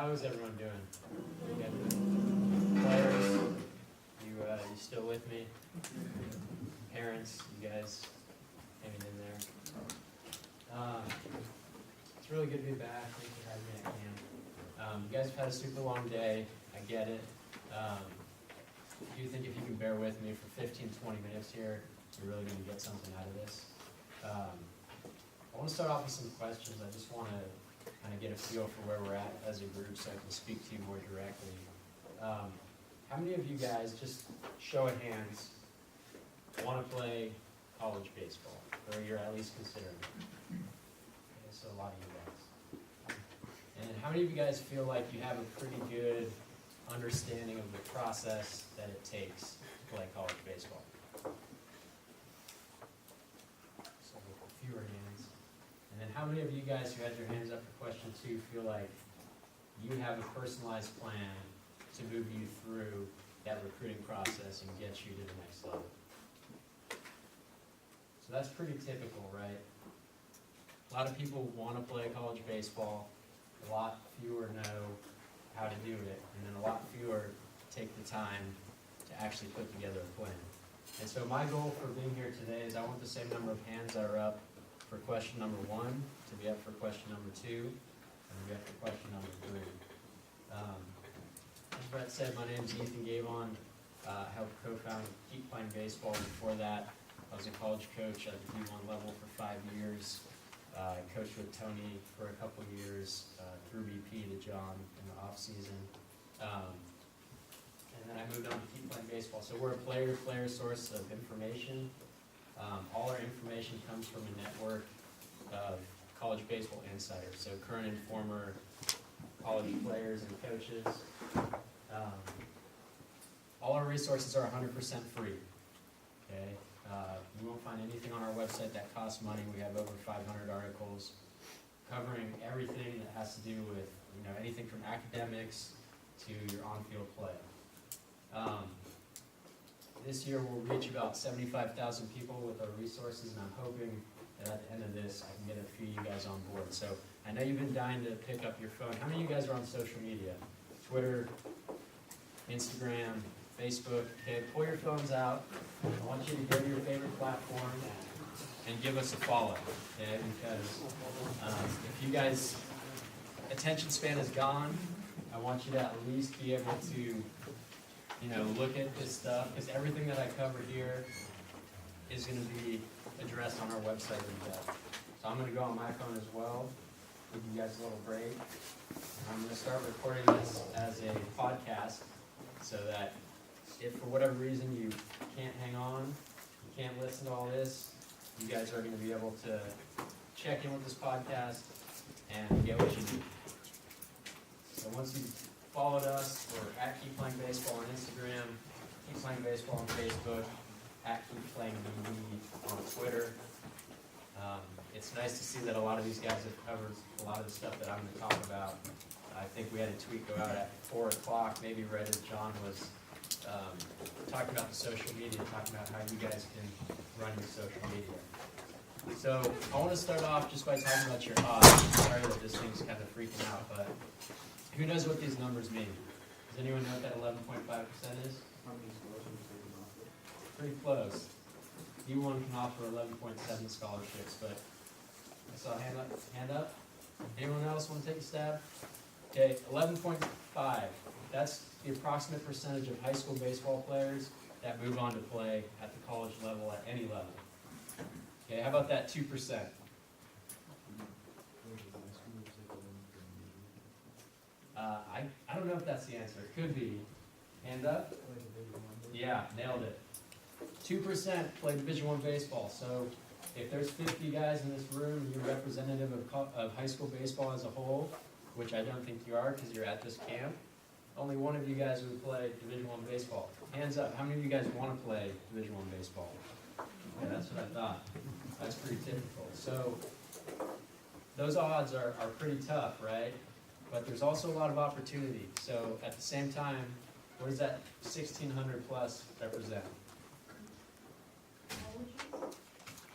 how is everyone doing? Good. Players, you still with me? Parents, you guys hanging in there? It's really good to be back. Thanks for having me at camp. You guys have had a super long day. I get it. I do think if you can bear with me for 15, 20 minutes here, you're really going to get something out of this. I want to start off with some questions. I just want to kind of get a feel for where we're at as a group so I can speak to you more directly. How many of you guys, just show of hands, want to play college baseball, or you're at least considering it? Okay, so a lot of you guys. And how many of you guys feel like you have a pretty good understanding of the process that it takes to play college baseball? So fewer hands. And then how many of you guys who had your hands up for question 2 feel like you have a personalized plan to move you through that recruiting process and get you to the next level? So that's pretty typical, right? A lot of people want to play college baseball. A lot fewer know how to do it, and then a lot fewer take the time to actually put together a plan. And so my goal for being here today is I want the same number of hands that are up for question number 1 to be up for question number 2, and to be up for question number 3. As Brett said, my name is Ethan Gavon. I helped co-found Keep Playing Baseball. Before that, I was a college coach at the D1 level for 5 years. I coached with Tony for a couple years, through BP to John in the off season. And then I moved on to Keep Playing Baseball. So we're a player-to-player source of information. All our information comes from a network of college baseball insiders, so current and former college players and coaches. All our resources are 100% free. Okay, you won't find anything on our website that costs money. We have over 500 articles covering everything that has to do with anything from academics to your on-field play. This year we'll reach about 75,000 people with our resources, and I'm hoping that at the end of this I can get a few of you guys on board. So I know you've been dying to pick up your phone. How many of you guys are on social media? Twitter, Instagram, Facebook. Okay, pull your phones out. I want you to go to your favorite platform and give us a follow. Okay, because if you guys' attention span is gone, I want you to at least be able to look at this stuff, because everything that I cover here is going to be addressed on our website in depth. So I'm going to go on my phone as well, give you guys a little break. And I'm going to start recording this as a podcast so that if for whatever reason you can't hang on, you can't listen to all this, you guys are going to be able to check in with this podcast and get what you need. So once you've followed us, we're at Keep Playing Baseball on Instagram, Keep Playing Baseball on Facebook, at Keep Playing BB on Twitter. It's nice to see that a lot of these guys have covered a lot of the stuff that I'm going to talk about. I think we had a tweet go out at 4 o'clock, maybe right as John was talking about the social media, talking about how you guys can run your social media. So I want to start off just by talking about your odds. Sorry that this thing's kind of freaking out, but who knows what these numbers mean? Does anyone know what that 11.5% is? Pretty close. D1 can offer 11.7 scholarships, but I saw a hand up. Anyone else want to take a stab? Okay, 11.5. That's the approximate percentage of high school baseball players that move on to play at the college level at any level. Okay, how about that 2%? I don't know if that's the answer. It could be. Hand up? Yeah, nailed it. 2% play Division I baseball. So if there's 50 guys in this room, you're representative of high school baseball as a whole, which I don't think you are because you're at this camp. Only one of you guys would play Division I baseball. Hands up. How many of you guys want to play Division I baseball? Yeah, that's what I thought. That's pretty typical. So those odds are pretty tough, right? But there's also a lot of opportunity. So at the same time, what does that 1,600 plus represent?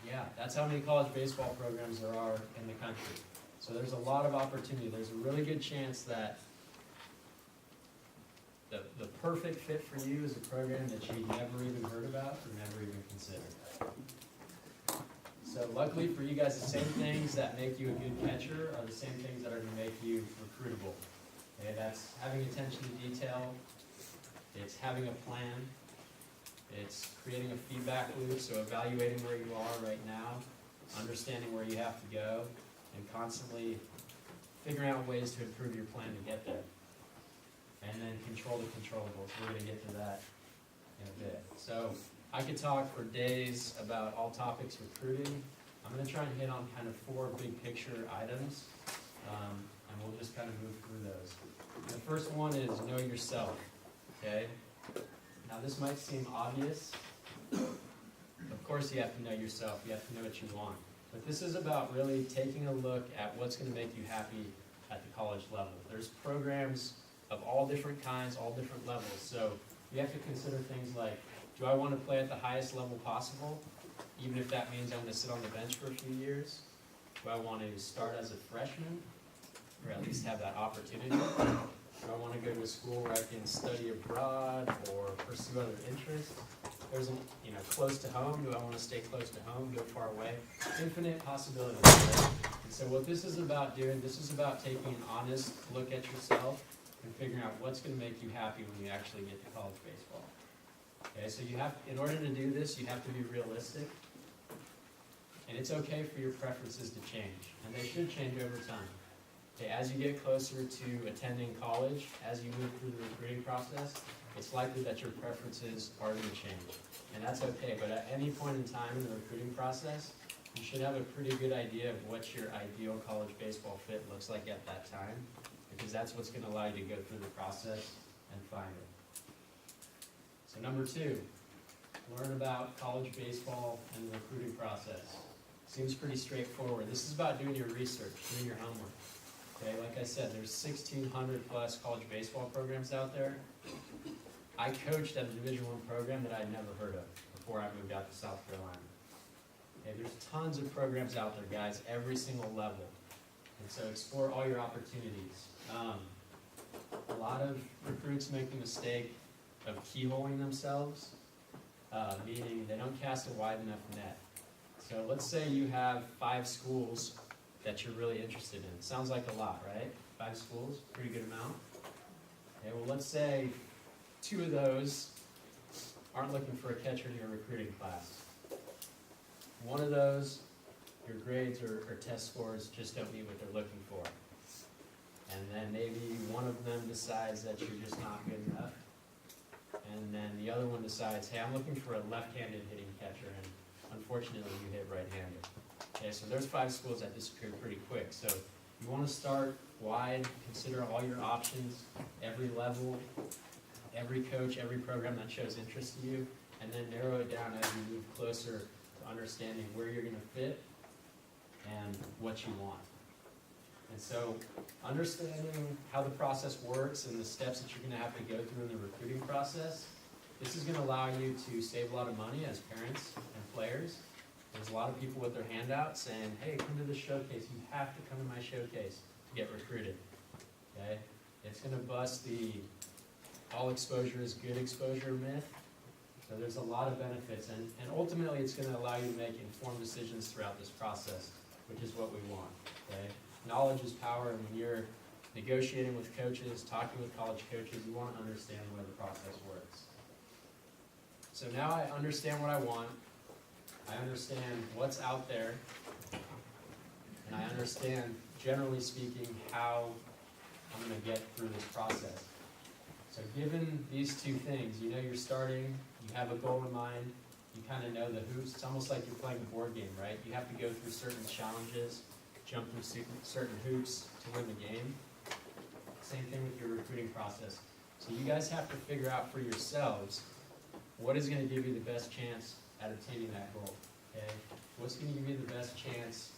Yeah, that's how many college baseball programs there are in the country. So there's a lot of opportunity. There's a really good chance that the perfect fit for you is a program that you'd never even heard about or never even considered. So luckily for you guys, the same things that make you a good catcher are the same things that are going to make you recruitable. Okay, that's having attention to detail, it's having a plan, it's creating a feedback loop, so evaluating where you are right now, understanding where you have to go, and constantly figuring out ways to improve your plan to get there. And then control the controllables. We're going to get to that in a bit. So I could talk for days about all topics recruiting. I'm going to try and hit on kind of 4 big picture items, and we'll just kind of move through those. The first one is know yourself. Okay? Now this might seem obvious. Of course you have to know yourself. You have to know what you want. But this is about really taking a look at what's going to make you happy at the college level. There's programs of all different kinds, all different levels. So you have to consider things like, do I want to play at the highest level possible, even if that means I'm going to sit on the bench for a few years? Do I want to start as a freshman, or at least have that opportunity? Do I want to go to a school where I can study abroad or pursue other interests? There's close to home. Do I want to stay close to home, go far away? Infinite possibilities. Right? And so what this is about doing, this is about taking an honest look at yourself and figuring out what's going to make you happy when you actually get to college baseball. Okay, so you have, in order to do this, you have to be realistic. And it's okay for your preferences to change, and they should change over time. Okay, as you get closer to attending college, as you move through the recruiting process, it's likely that your preferences are going to change. And that's okay, but at any point in time in the recruiting process, you should have a pretty good idea of what your ideal college baseball fit looks like at that time, because that's what's going to allow you to go through the process and find it. So number 2, learn about college baseball and the recruiting process. Seems pretty straightforward. This is about doing your research, doing your homework. Okay, like I said, there's 1,600 plus college baseball programs out there. I coached at a Division I program that I'd never heard of before I moved out to South Carolina. Okay, there's tons of programs out there, guys, every single level. And so explore all your opportunities. A lot of recruits make the mistake of keyholing themselves, meaning they don't cast a wide enough net. So let's say you have 5 schools that you're really interested in. Sounds like a lot, right? 5 schools, pretty good amount. Okay, well, let's say 2 of those aren't looking for a catcher in your recruiting class. One of those, your grades or test scores just don't meet what they're looking for. And then maybe one of them decides that you're just not good enough. And then the other one decides, hey, I'm looking for a left-handed hitting catcher, and unfortunately you hit right-handed. Okay, so there's 5 schools that disappear pretty quick. So you want to start wide, consider all your options, every level, every coach, every program that shows interest to you, and then narrow it down as you move closer to understanding where you're going to fit and what you want. And so understanding how the process works and the steps that you're going to have to go through in the recruiting process, this is going to allow you to save a lot of money as parents and players. There's a lot of people with their hand out saying, hey, come to this showcase. You have to come to my showcase to get recruited. Okay? It's going to bust the all exposure is good exposure myth. So there's a lot of benefits. And ultimately, it's going to allow you to make informed decisions throughout this process, which is what we want. Okay? Knowledge is power, and when you're negotiating with coaches, talking with college coaches, you want to understand the way the process works. So now I understand what I want. I understand what's out there, and I understand, generally speaking, how I'm going to get through this process. So given these 2 things, you know you're starting, you have a goal in mind, you kind of know the hoops. It's almost like you're playing a board game, right? You have to go through certain challenges, jump through certain hoops to win the game. Same thing with your recruiting process. So you guys have to figure out for yourselves what is going to give you the best chance at attaining that goal. Okay? What's going to give you the best chance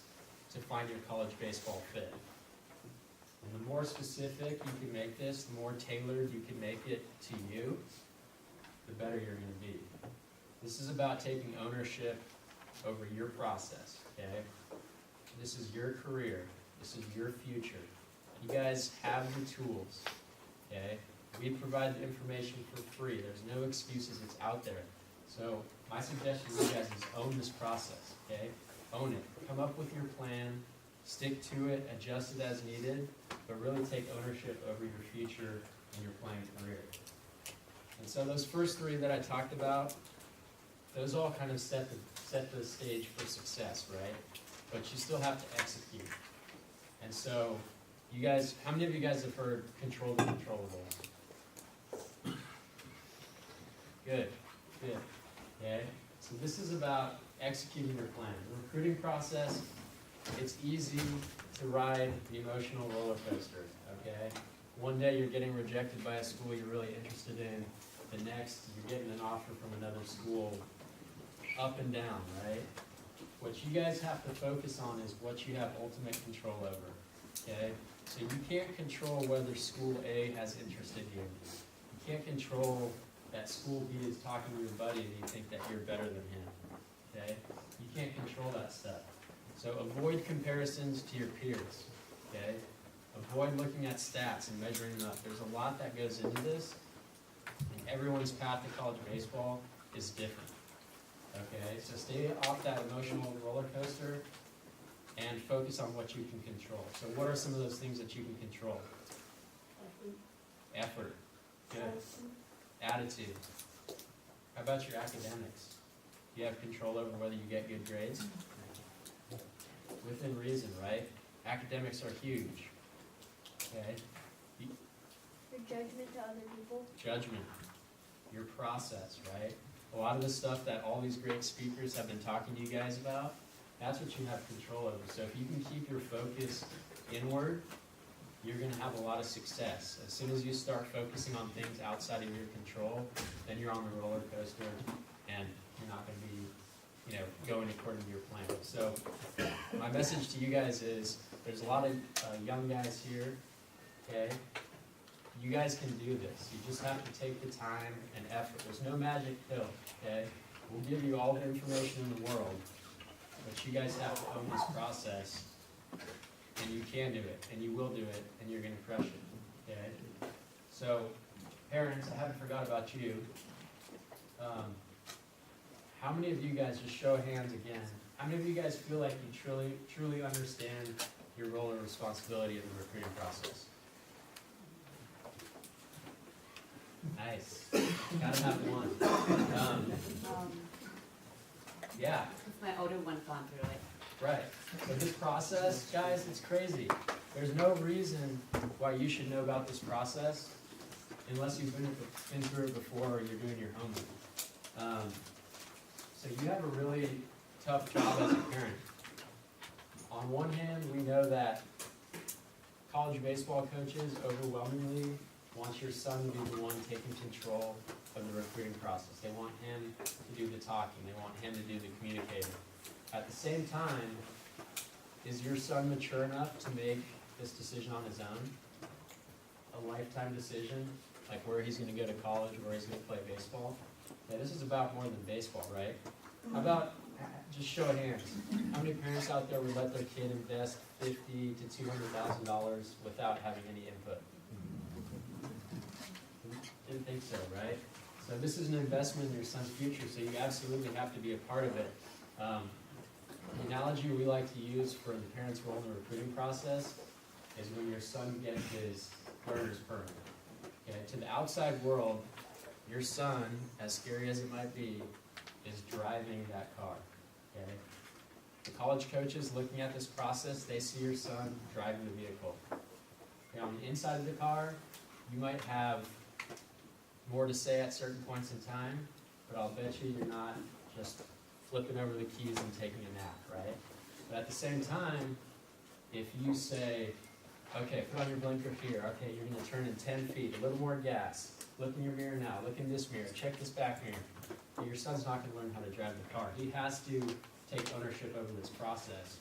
to find your college baseball fit? And the more specific you can make this, the more tailored you can make it to you, the better you're going to be. This is about taking ownership over your process. Okay? This is your career. This is your future. You guys have the tools. Okay? We provide the information for free. There's no excuses. It's out there. So my suggestion to you guys is own this process, okay? Own it. Come up with your plan, stick to it, adjust it as needed, but really take ownership over your future and your playing career. And so those first three that I talked about, those all kind of set the stage for success, right? But you still have to execute. And so, you guys, how many of you guys have heard control the controllables? Good, good. Okay? So this is about executing your plan. The recruiting process, it's easy to ride the emotional roller coaster, okay? One day you're getting rejected by a school you're really interested in. The next, you're getting an offer from another school. Up and down, right? What you guys have to focus on is what you have ultimate control over, okay? So you can't control whether school A has interest in you. You can't control that school B is talking to your buddy and you think that you're better than him, okay? You can't control that stuff. So avoid comparisons to your peers, okay? Avoid looking at stats and measuring them up. There's a lot that goes into this, and everyone's path to college baseball is different. Okay, so stay off that emotional roller coaster and focus on what you can control. So what are some of those things that you can control? Effort. Good. Attitude. How about your academics? Do you have control over whether you get good grades? Within reason, right? Academics are huge. Okay? Your judgment to other people. Judgment. Your process, right? A lot of the stuff that all these great speakers have been talking to you guys about, that's what you have control over. So if you can keep your focus inward, you're going to have a lot of success. As soon as you start focusing on things outside of your control, then you're on the roller coaster and you're not going to be, going according to your plan. So my message to you guys is there's a lot of young guys here, okay? You guys can do this. You just have to take the time and effort. There's no magic pill, okay? We'll give you all the information in the world, but you guys have to own this process, and you can do it, and you will do it, and you're going to crush it, okay? So, parents, I haven't forgot about you. How many of you guys, just show of hands again, how many of you guys feel like you truly understand your role and responsibility in the recruiting process? Nice. Gotta have one. Yeah. My older one's gone through it. Right. So this process, guys, it's crazy. There's no reason why you should know about this process unless you've been through it before or you're doing your homework. So you have a really tough job as a parent. On one hand, we know that college baseball coaches overwhelmingly want your son to be the one taking control of the recruiting process. They want him to do the talking. They want him to do the communicating. At the same time, is your son mature enough to make this decision on his own? A lifetime decision, like where he's going to go to college, where he's going to play baseball? Yeah, this is about more than baseball, right? How about, just show of hands, how many parents out there would let their kid invest $50,000 to $200,000 without having any input? Didn't think so, right? So this is an investment in your son's future, so you absolutely have to be a part of it. The analogy we like to use for the parents' role in the recruiting process is when your son gets his learner's permit. Okay? To the outside world, your son, as scary as it might be, is driving that car. Okay? The college coaches looking at this process, they see your son driving the vehicle. Okay, on the inside of the car, you might have more to say at certain points in time, but I'll bet you you're not just flipping over the keys and taking a nap, right? But at the same time, if you say, okay, put on your blinker here, okay, you're gonna turn in 10 feet, a little more gas, look in your mirror now, look in this mirror, check this back mirror, your son's not gonna learn how to drive the car. He has to take ownership over this process.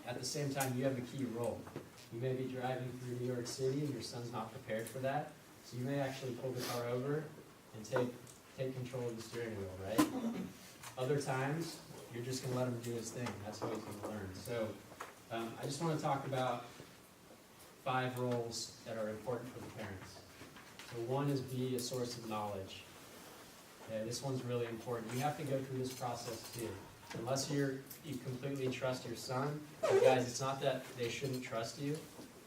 At the same time, you have a key role. You may be driving through New York City and your son's not prepared for that, so you may actually pull the car over and take control of the steering wheel, right? Other times, you're just going to let him do his thing. That's how he's going to learn. So I just want to talk about 5 roles that are important for the parents. So one is be a source of knowledge. Okay, this one's really important. You have to go through this process too. Unless you completely trust your son, but guys, it's not that they shouldn't trust you,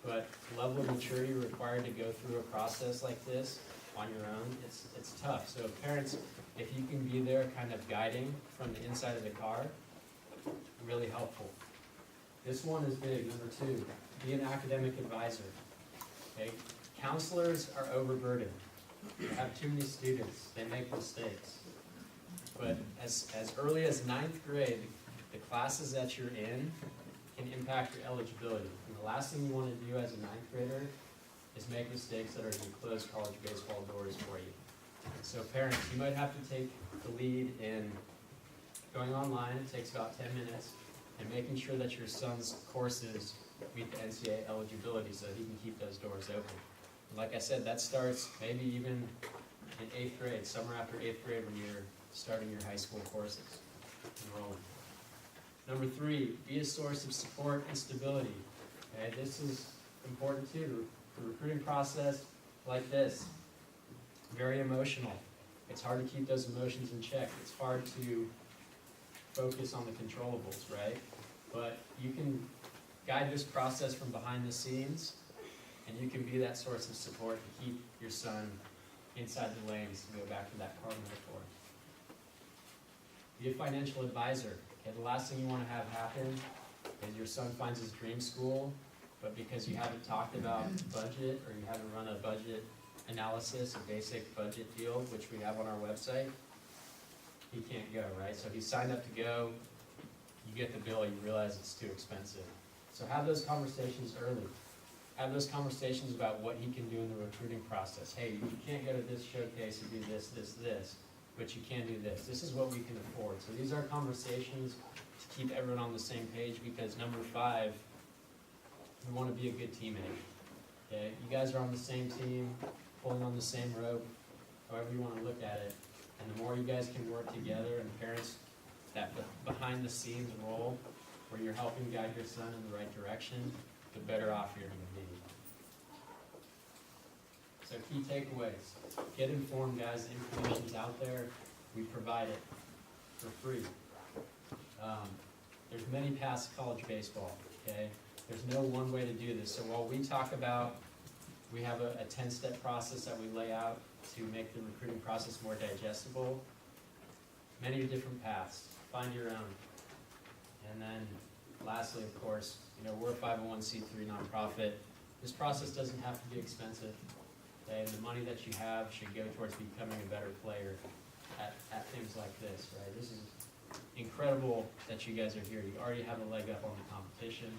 but the level of maturity required to go through a process like this on your own, it's tough. So parents, if you can be there kind of guiding from the inside of the car, really helpful. This one is big, number 2, be an academic advisor. Okay? Counselors are overburdened. They have too many students, they make mistakes. But as early as 9th grade, the classes that you're in can impact your eligibility. And the last thing you want to do as a 9th grader is make mistakes that are going to close college baseball doors for you. So parents, you might have to take the lead in going online, it takes about 10 minutes, and making sure that your son's courses meet the NCAA eligibility so he can keep those doors open. And like I said, that starts maybe even in 8th grade, somewhere after 8th grade when you're starting your high school courses, enrolling. Number 3, be a source of support and stability. Okay, this is important too. The recruiting process, like this, very emotional. It's hard to keep those emotions in check. It's hard to focus on the controllables, right? But you can guide this process from behind the scenes, and you can be that source of support to keep your son inside the lanes, to go back to that car metaphor. Be a financial advisor. Okay, the last thing you want to have happen is your son finds his dream school, but because you haven't talked about budget or you haven't run a budget analysis, a basic budget deal, which we have on our website, he can't go, right? So he signed up to go, you get the bill, you realize it's too expensive. So have those conversations early. Have those conversations about what he can do in the recruiting process. Hey, you can't go to this showcase and do this, but you can do this. This is what we can afford. So these are conversations to keep everyone on the same page, because number 5, we want to be a good teammate. Okay? You guys are on the same team, pulling on the same rope, however you want to look at it. And the more you guys can work together, and parents, that behind the scenes role where you're helping guide your son in the right direction, the better off you're going to be. So key takeaways. Get informed, guys. The information's out there. We provide it for free. There's many paths to college baseball, okay? There's no one way to do this. So while we talk about, we have a 10-step process that we lay out to make the recruiting process more digestible, many different paths. Find your own. And then lastly, of course, we're a 501c3 nonprofit. This process doesn't have to be expensive. Okay? The money that you have should go towards becoming a better player at things like this, right? This is incredible that you guys are here. You already have a leg up on the competition,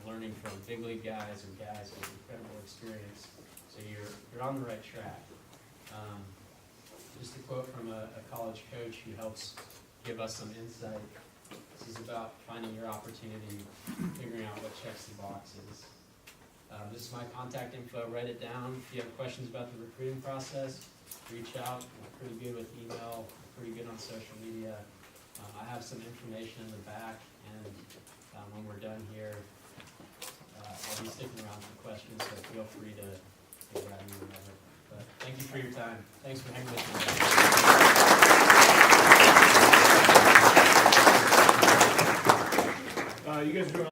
learning from big league guys and guys with incredible experience. So you're on the right track. Just a quote from a college coach who helps give us some insight. This is about finding your opportunity, figuring out what checks the boxes. This is my contact info. Write it down. If you have questions about the recruiting process, reach out. I'm pretty good with email, pretty good on social media. I have some information in the back, and when we're done here, I'll be sticking around for questions, so feel free to grab me whenever. But thank you for your time. Thanks for hanging with me. You guys are doing